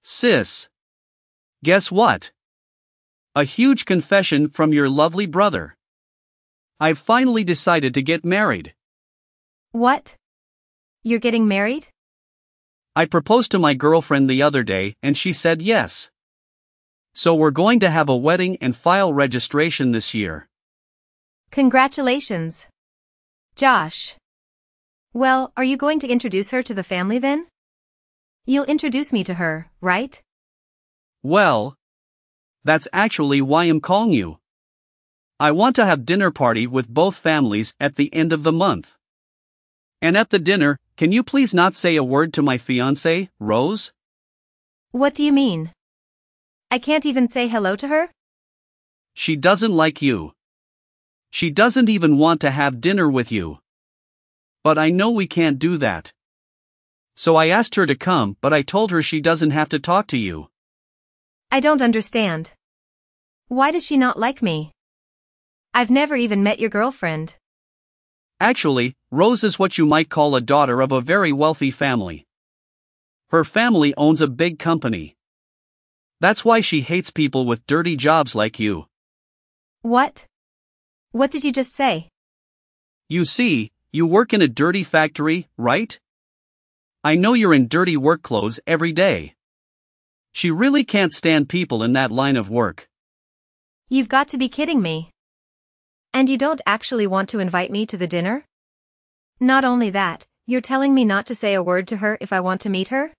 Sis. Guess what? A huge confession from your lovely brother. I've finally decided to get married. What? You're getting married? I proposed to my girlfriend the other day and she said yes. So we're going to have a wedding and file registration this year. Congratulations, Josh. Well, are you going to introduce her to the family then? You'll introduce me to her, right? Well, that's actually why I'm calling you. I want to have dinner party with both families at the end of the month. And at the dinner, can you please not say a word to my fiancée, Rose? What do you mean? I can't even say hello to her? She doesn't like you. She doesn't even want to have dinner with you. But I know we can't do that. So I asked her to come, but I told her she doesn't have to talk to you. I don't understand. Why does she not like me? I've never even met your girlfriend. Actually, Rose is what you might call a daughter of a very wealthy family. Her family owns a big company. That's why she hates people with dirty jobs like you. What? What did you just say? You see, you work in a dirty factory, right? I know you're in dirty work clothes every day. She really can't stand people in that line of work. You've got to be kidding me. And you don't actually want to invite me to the dinner? Not only that, you're telling me not to say a word to her if I want to meet her?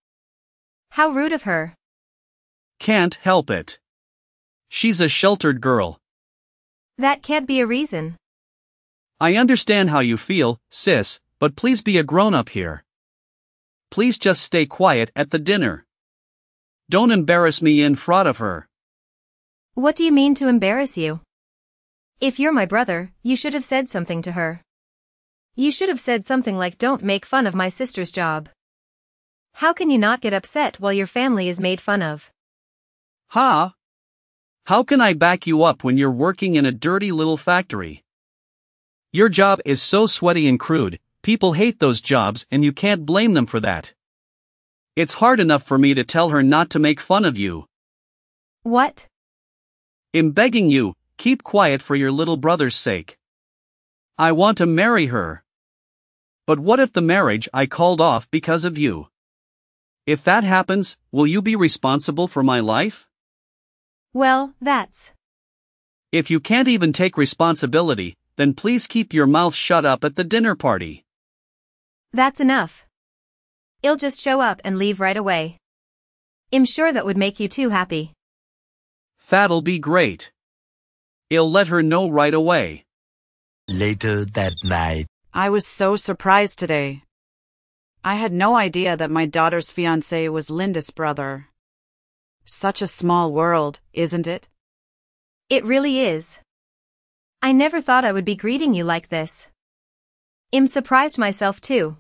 How rude of her. Can't help it. She's a sheltered girl. That can't be a reason. I understand how you feel, sis, but please be a grown-up here. Please just stay quiet at the dinner. Don't embarrass me in front of her. What do you mean to embarrass you? If you're my brother, you should have said something to her. You should have said something like, "Don't make fun of my sister's job." How can you not get upset while your family is made fun of? Huh? How can I back you up when you're working in a dirty little factory? Your job is so sweaty and crude, people hate those jobs and you can't blame them for that. It's hard enough for me to tell her not to make fun of you. What? I'm begging you, keep quiet for your little brother's sake. I want to marry her. But what if the marriage I called off because of you? If that happens, will you be responsible for my life? Well, that's... If you can't even take responsibility, then please keep your mouth shut up at the dinner party. That's enough. I'll just show up and leave right away. I'm sure that would make you too happy. That'll be great. I'll let her know right away. Later that night. I was so surprised today. I had no idea that my daughter's fiancé was Linda's brother. Such a small world, isn't it? It really is. I never thought I would be greeting you like this. I'm surprised myself too.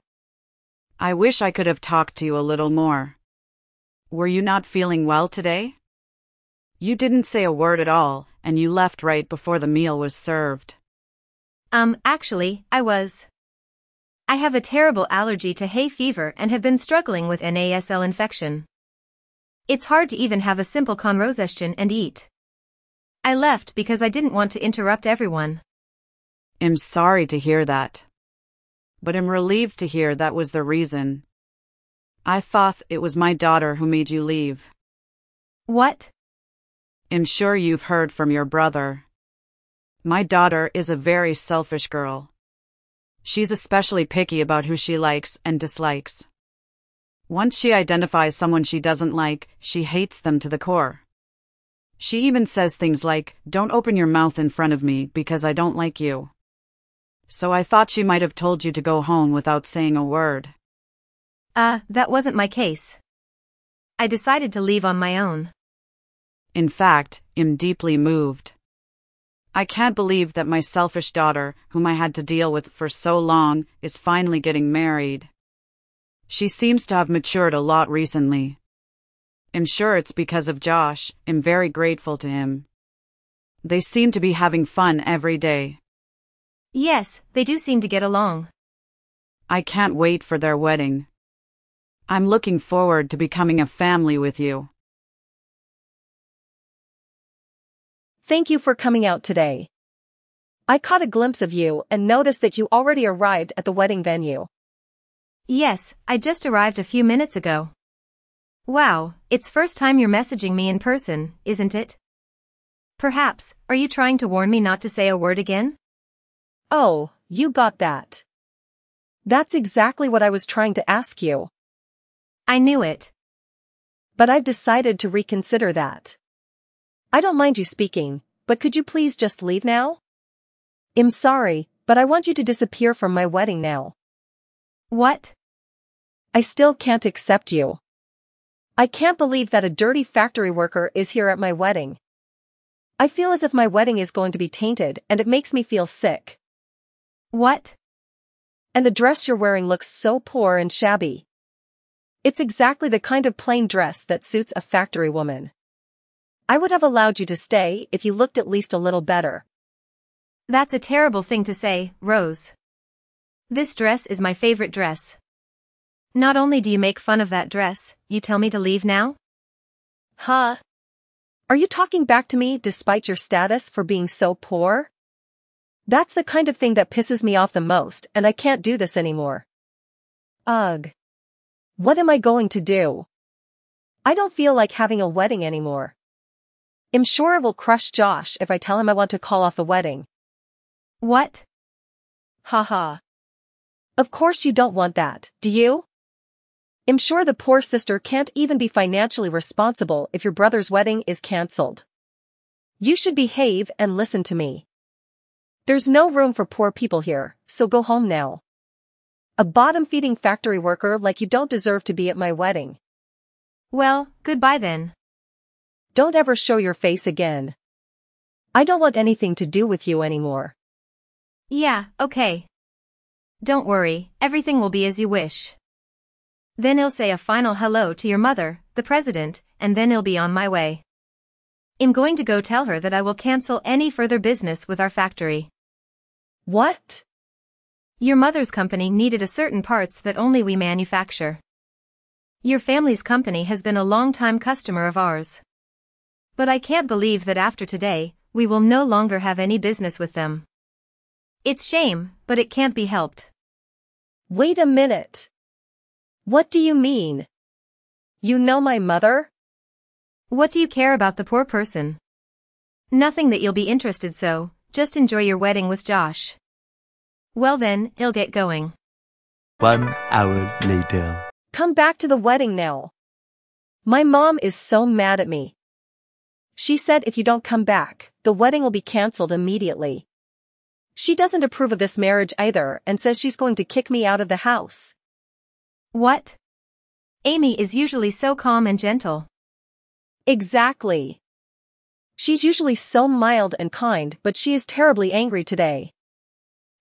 I wish I could have talked to you a little more. Were you not feeling well today? You didn't say a word at all, and you left right before the meal was served. Actually, I was. I have a terrible allergy to hay fever and have been struggling with nasal infection. It's hard to even have a simple conversation and eat. I left because I didn't want to interrupt everyone. I'm sorry to hear that. But I'm relieved to hear that was the reason. I thought it was my daughter who made you leave. What? I'm sure you've heard from your brother. My daughter is a very selfish girl. She's especially picky about who she likes and dislikes. Once she identifies someone she doesn't like, she hates them to the core. She even says things like, "Don't open your mouth in front of me because I don't like you." So I thought she might have told you to go home without saying a word. That wasn't my case. I decided to leave on my own. In fact, I'm deeply moved. I can't believe that my selfish daughter, whom I had to deal with for so long, is finally getting married. She seems to have matured a lot recently. I'm sure it's because of Josh. I'm very grateful to him. They seem to be having fun every day. Yes, they do seem to get along. I can't wait for their wedding. I'm looking forward to becoming a family with you. Thank you for coming out today. I caught a glimpse of you and noticed that you already arrived at the wedding venue. Yes, I just arrived a few minutes ago. Wow, it's first time you're messaging me in person, isn't it? Perhaps, are you trying to warn me not to say a word again? Oh, you got that. That's exactly what I was trying to ask you. I knew it. But I've decided to reconsider that. I don't mind you speaking, but could you please just leave now? I'm sorry, but I want you to disappear from my wedding now. What? I still can't accept you. I can't believe that a dirty factory worker is here at my wedding. I feel as if my wedding is going to be tainted and it makes me feel sick. What? And the dress you're wearing looks so poor and shabby. It's exactly the kind of plain dress that suits a factory woman. I would have allowed you to stay if you looked at least a little better. That's a terrible thing to say, Rose. This dress is my favorite dress. Not only do you make fun of that dress, you tell me to leave now? Huh? Are you talking back to me despite your status for being so poor? That's the kind of thing that pisses me off the most, and I can't do this anymore. Ugh. What am I going to do? I don't feel like having a wedding anymore. I'm sure it will crush Josh if I tell him I want to call off the wedding. What? Haha. Of course you don't want that, do you? I'm sure the poor sister can't even be financially responsible if your brother's wedding is cancelled. You should behave and listen to me. There's no room for poor people here, so go home now. A bottom-feeding factory worker like you don't deserve to be at my wedding. Well, goodbye then. Don't ever show your face again. I don't want anything to do with you anymore. Yeah, okay. Don't worry, everything will be as you wish. Then I'll say a final hello to your mother, the president, and then I'll be on my way. I'm going to go tell her that I will cancel any further business with our factory. What? Your mother's company needed a certain parts that only we manufacture. Your family's company has been a long-time customer of ours. But I can't believe that after today, we will no longer have any business with them. It's shame, but it can't be helped. Wait a minute. What do you mean? You know my mother? What do you care about the poor person? Nothing that you'll be interested, so just enjoy your wedding with Josh. Well then, he'll get going. 1 hour later. Come back to the wedding now. My mom is so mad at me. She said if you don't come back, the wedding will be cancelled immediately. She doesn't approve of this marriage either and says she's going to kick me out of the house. What? Amy is usually so calm and gentle. Exactly. She's usually so mild and kind, but she is terribly angry today.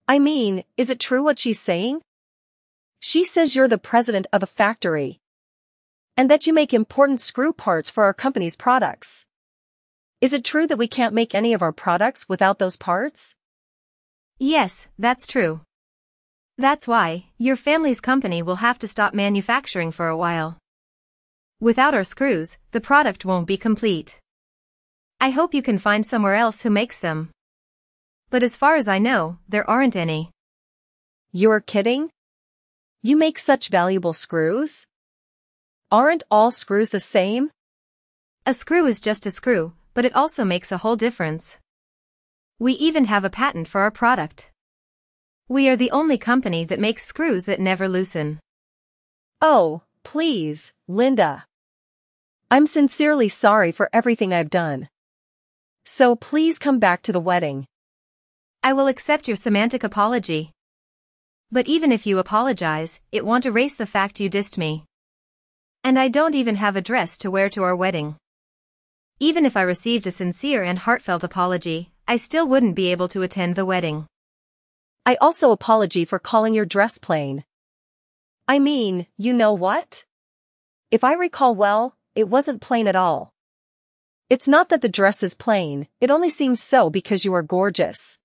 I mean, is it true what she's saying? She says you're the president of a factory. And that you make important screw parts for our company's products. Is it true that we can't make any of our products without those parts? Yes, that's true. That's why your family's company will have to stop manufacturing for a while. Without our screws, the product won't be complete. I hope you can find somewhere else who makes them. But as far as I know, there aren't any. You're kidding? You make such valuable screws? Aren't all screws the same? A screw is just a screw, but it also makes a whole difference. We even have a patent for our product. We are the only company that makes screws that never loosen. Oh, please, Linda. I'm sincerely sorry for everything I've done. So please come back to the wedding. I will accept your semantic apology. But even if you apologize, it won't erase the fact you dissed me. And I don't even have a dress to wear to our wedding. Even if I received a sincere and heartfelt apology, I still wouldn't be able to attend the wedding. I also apologize for calling your dress plain. I mean, you know what? If I recall well, it wasn't plain at all. It's not that the dress is plain, it only seems so because you are gorgeous.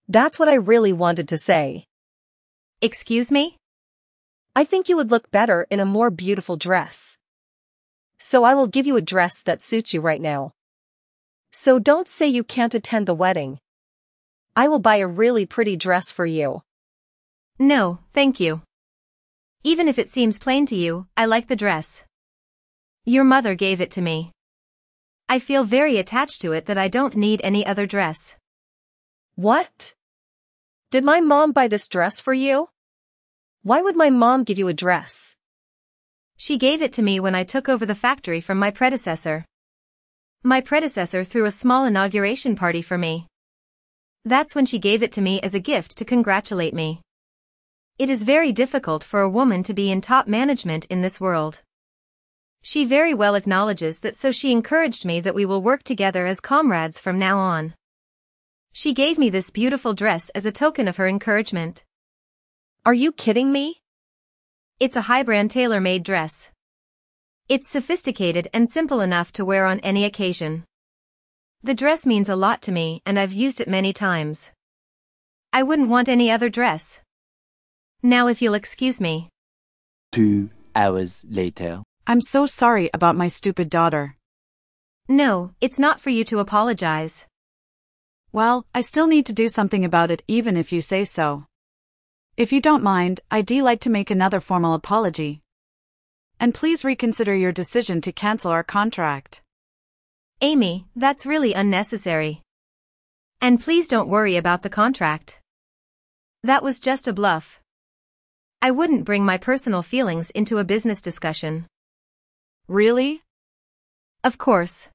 That's what I really wanted to say. Excuse me? I think you would look better in a more beautiful dress. So I will give you a dress that suits you right now. So don't say you can't attend the wedding. I will buy a really pretty dress for you. No, thank you. Even if it seems plain to you, I like the dress. Your mother gave it to me. I feel very attached to it that I don't need any other dress. What? Did my mom buy this dress for you? Why would my mom give you a dress? She gave it to me when I took over the factory from my predecessor. My predecessor threw a small inauguration party for me. That's when she gave it to me as a gift to congratulate me. It is very difficult for a woman to be in top management in this world. She very well acknowledges that, so she encouraged me that we will work together as comrades from now on. She gave me this beautiful dress as a token of her encouragement. Are you kidding me? It's a high-brand tailor-made dress. It's sophisticated and simple enough to wear on any occasion. The dress means a lot to me and I've used it many times. I wouldn't want any other dress. Now if you'll excuse me. 2 hours later. I'm so sorry about my stupid daughter. No, it's not for you to apologize. Well, I still need to do something about it even if you say so. If you don't mind, I'd like to make another formal apology. And please reconsider your decision to cancel our contract. Amy, that's really unnecessary. And please don't worry about the contract. That was just a bluff. I wouldn't bring my personal feelings into a business discussion. Really? Of course.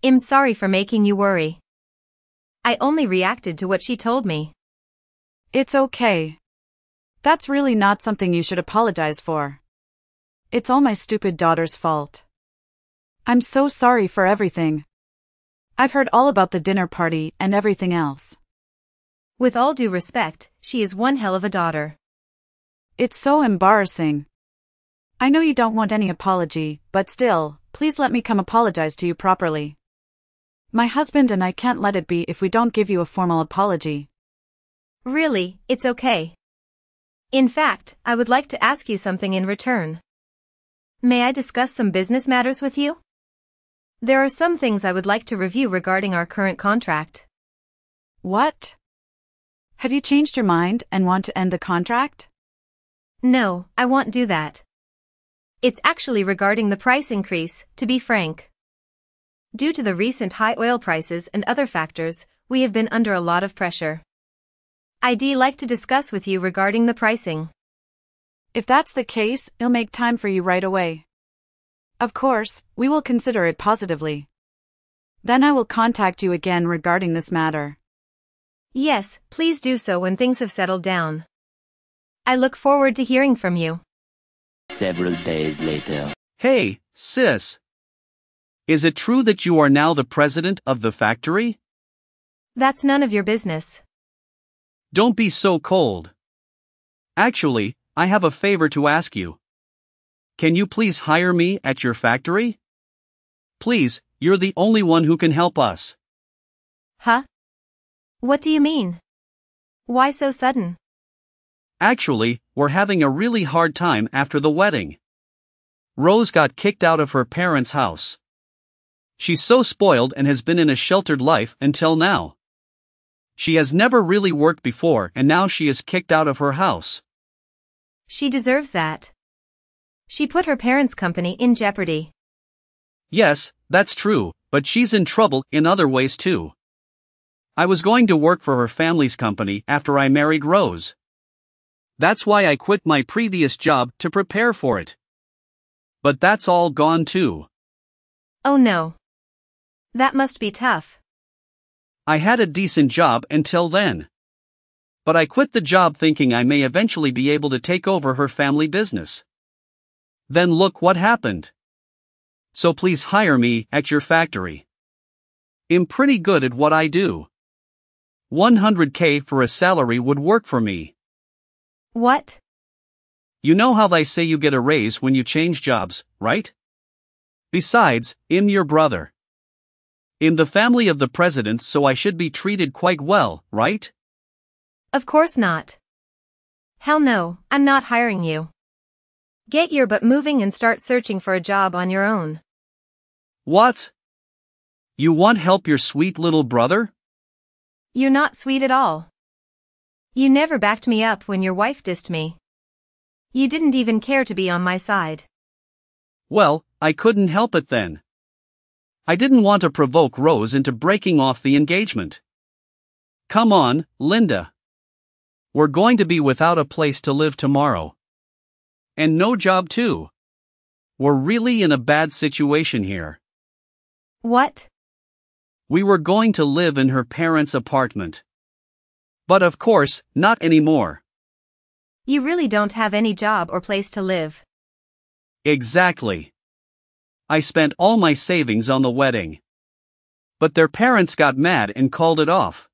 I'm sorry for making you worry. I only reacted to what she told me. It's okay. That's really not something you should apologize for. It's all my stupid daughter's fault. I'm so sorry for everything. I've heard all about the dinner party and everything else. With all due respect, she is one hell of a daughter. It's so embarrassing. I know you don't want any apology, but still, please let me come apologize to you properly. My husband and I can't let it be if we don't give you a formal apology. Really, it's okay. In fact, I would like to ask you something in return. May I discuss some business matters with you? There are some things I would like to review regarding our current contract. What? Have you changed your mind and want to end the contract? No, I won't do that. It's actually regarding the price increase, to be frank. Due to the recent high oil prices and other factors, we have been under a lot of pressure. I'd like to discuss with you regarding the pricing. If that's the case, I'll make time for you right away. Of course, we will consider it positively. Then I will contact you again regarding this matter. Yes, please do so when things have settled down. I look forward to hearing from you. Several days later. Hey, sis. Is it true that you are now the president of the factory? That's none of your business. Don't be so cold. Actually, I have a favor to ask you. Can you please hire me at your factory? Please, you're the only one who can help us. Huh? What do you mean? Why so sudden? Actually, we're having a really hard time after the wedding. Rose got kicked out of her parents' house. She's so spoiled and has been in a sheltered life until now. She has never really worked before and now she is kicked out of her house. She deserves that. She put her parents' company in jeopardy. Yes, that's true, but she's in trouble in other ways too. I was going to work for her family's company after I married Rose. That's why I quit my previous job to prepare for it. But that's all gone too. Oh no. That must be tough. I had a decent job until then. But I quit the job thinking I may eventually be able to take over her family business. Then look what happened. So please hire me at your factory. I'm pretty good at what I do. 100K for a salary would work for me. What? You know how they say you get a raise when you change jobs, right? Besides, I'm your brother. In the family of the president, so I should be treated quite well, right? Of course not. Hell no, I'm not hiring you. Get your butt moving and start searching for a job on your own. What? You want help your sweet little brother? You're not sweet at all. You never backed me up when your wife dissed me. You didn't even care to be on my side. Well, I couldn't help it then. I didn't want to provoke Rose into breaking off the engagement. Come on, Linda. We're going to be without a place to live tomorrow. And no job too. We're really in a bad situation here. What? We were going to live in her parents' apartment. But of course, not anymore. You really don't have any job or place to live. Exactly. I spent all my savings on the wedding. But their parents got mad and called it off.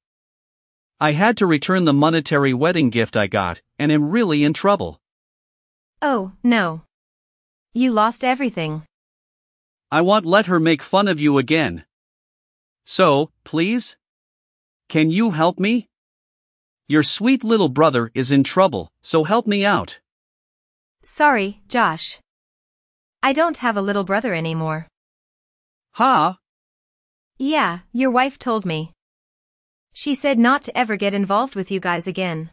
I had to return the monetary wedding gift I got, and am really in trouble. Oh, no. You lost everything. I won't let her make fun of you again. So, please? Can you help me? Your sweet little brother is in trouble, so help me out. Sorry, Josh. I don't have a little brother anymore. Huh? Yeah, your wife told me. She said not to ever get involved with you guys again.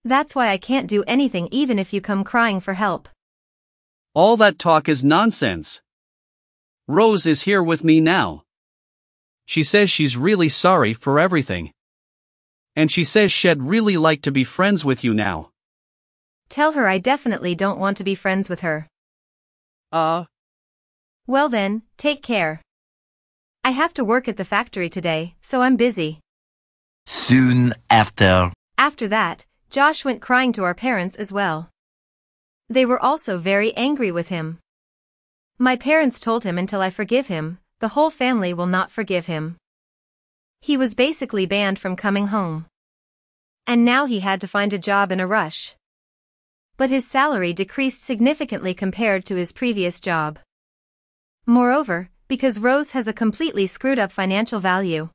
That's why I can't do anything even if you come crying for help. All that talk is nonsense. Rose is here with me now. She says she's really sorry for everything. And she says she'd really like to be friends with you now. Tell her I definitely don't want to be friends with her. Well then, take care. I have to work at the factory today, so I'm busy. Soon after. After that, Josh went crying to our parents as well. They were also very angry with him. My parents told him until I forgive him, the whole family will not forgive him. He was basically banned from coming home. And now he had to find a job in a rush. But his salary decreased significantly compared to his previous job. Moreover, because Rose has a completely screwed up financial value,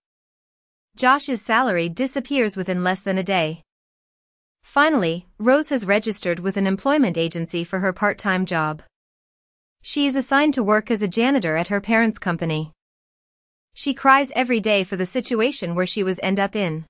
Josh's salary disappears within less than a day. Finally, Rose has registered with an employment agency for her part-time job. She is assigned to work as a janitor at her parents' company. She cries every day for the situation where she was end up in.